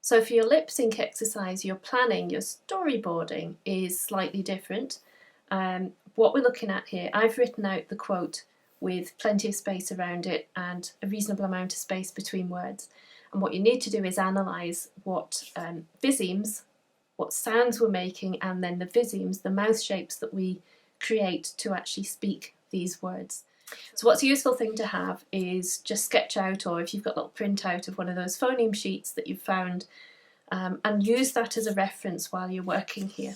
So for your lip sync exercise, your planning, your storyboarding is slightly different. What we're looking at here, I've written out the quote with plenty of space around it and a reasonable amount of space between words. And what you need to do is analyse what Visemes, what sounds we're making, and then the Visemes, the mouth shapes that we create to actually speak these words. So what's a useful thing to have is just sketch out, or if you've got a little printout of one of those phoneme sheets that you've found, and use that as a reference while you're working here.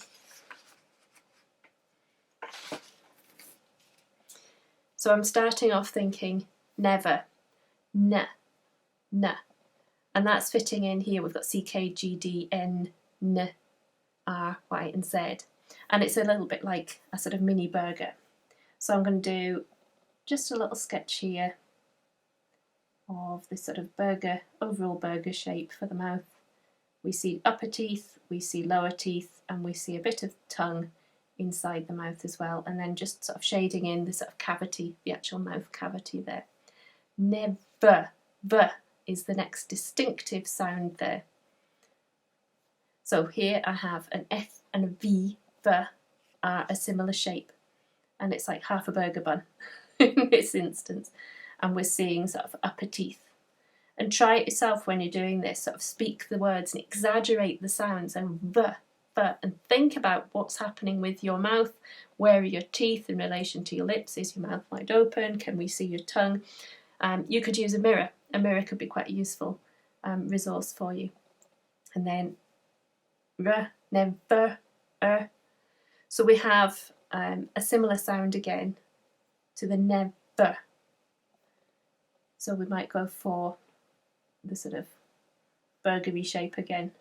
So I'm starting off thinking never, n, n, and that's fitting in here. We've got C, K, G, D, N, N, R, Y and Z, and it's a little bit like a sort of mini burger. So I'm going to do just a little sketch here of this sort of burger, overall burger shape for the mouth. We see upper teeth, we see lower teeth, and we see a bit of tongue inside the mouth as well, and then just sort of shading in the sort of cavity, the actual mouth cavity there. Never, v is the next distinctive sound there. So here I have an F and a V, v are a similar shape, and it's like half a burger bun in this instance, and we're seeing sort of upper teeth. And try it yourself when you're doing this, sort of speak the words and exaggerate the sounds and v, and think about what's happening with your mouth. Where are your teeth in relation to your lips? Is your mouth wide open? Can we see your tongue? You could use a mirror. A mirror could be quite a useful resource for you. And then r, never, so we have a similar sound again to the never. So we might go for the sort of burgery shape again,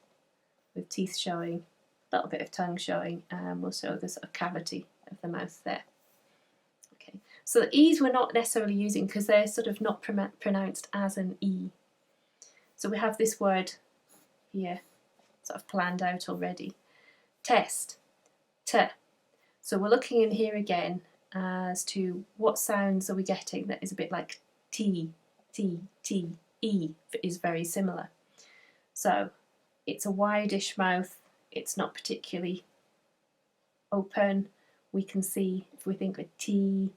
with teeth showing, a little bit of tongue showing, and we'll show the sort of cavity of the mouth there. Okay, so the E's we're not necessarily using because they're sort of not pronounced as an E. So we have this word here sort of planned out already. Test, t. So we're looking in here again as to what sounds are we getting that is a bit like T, T, T, E is very similar. So it's a wideish mouth, it's not particularly open. We can see, if we think with T,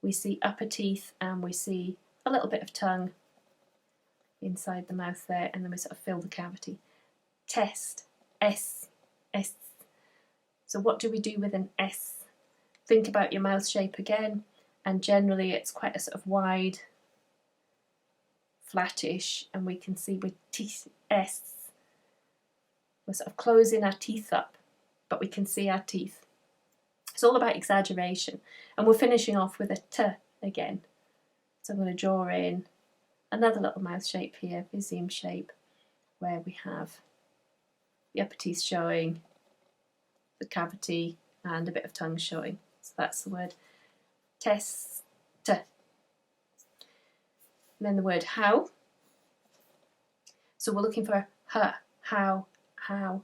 we see upper teeth and we see a little bit of tongue inside the mouth there, and then we sort of fill the cavity. Test, S, S. So what do we do with an S? Think about your mouth shape again, and generally it's quite a sort of wide, flattish, and we can see with teeth, S, we're sort of closing our teeth up, but we can see our teeth. It's all about exaggeration, and we're finishing off with a T again. So I'm going to draw in another little mouth shape here, Viseme shape, where we have the upper teeth showing, the cavity, and a bit of tongue showing. So that's the word test. And then the word how. So we're looking for h, how.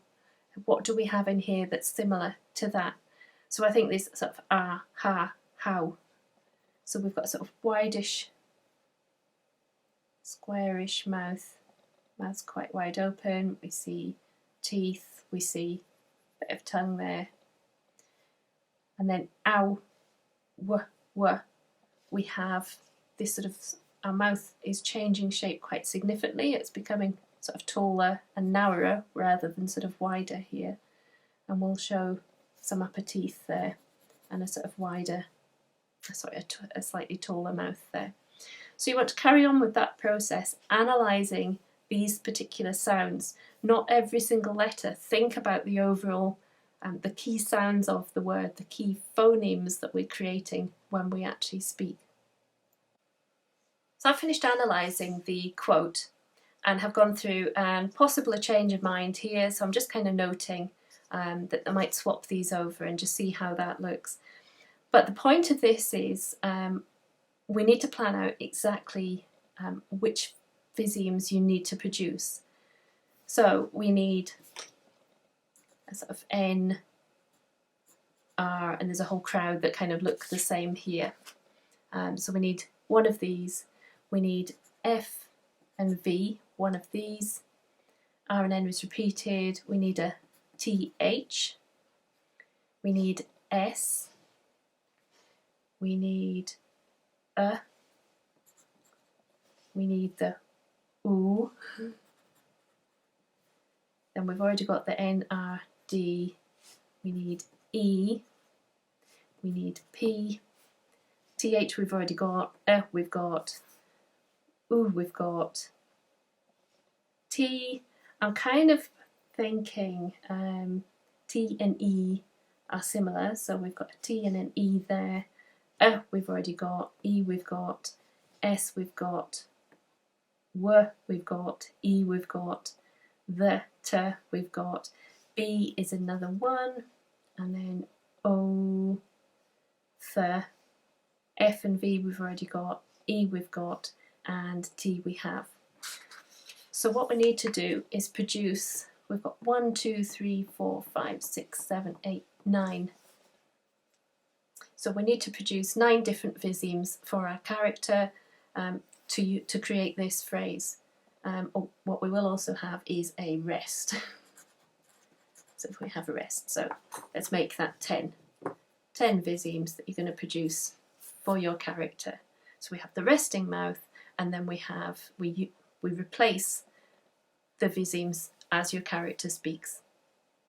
What do we have in here that's similar to that? So I think this sort of ha, how. So we've got a sort of wideish, squarish mouth. Mouth's quite wide open. We see teeth. We see a bit of tongue there. And then ow, w. We have this sort of, our mouth is changing shape quite significantly. It's becoming sort of taller and narrower rather than sort of wider here. And we'll show some upper teeth there and a sort of wider, a slightly taller mouth there. So you want to carry on with that process, analysing these particular sounds. Not every single letter. Think about the overall, the key sounds of the word, the key phonemes that we're creating when we actually speak. So I've finished analysing the quote and have gone through and possible a change of mind here, so I'm just kind of noting that I might swap these over and just see how that looks. But the point of this is we need to plan out exactly which Visemes you need to produce. So we need a sort of N, R, and there's a whole crowd that kind of look the same here. So we need one of these. We need F and V, one of these, R and N is repeated. We need a TH. We need S. We need a. We need the OO. Then we've already got the NRD. We need E. We need P. TH we've already got. We've got. OO we've got. T. I'm kind of thinking T and E are similar, so we've got a T and an E there. We've already got. E we've got. S we've got. W we've got. E we've got. The T we've got. B is another one, and then O, Th. F and V we've already got. E we've got, and T we have. So what we need to do is produce, we've got 1, 2, 3, 4, 5, 6, 7, 8, 9. So we need to produce 9 different visemes for our character to create this phrase. What we will also have is a rest. So if we have a rest, so let's make that 10. 10 visemes that you're going to produce for your character. So we have the resting mouth, and then we replace the visemes as your character speaks.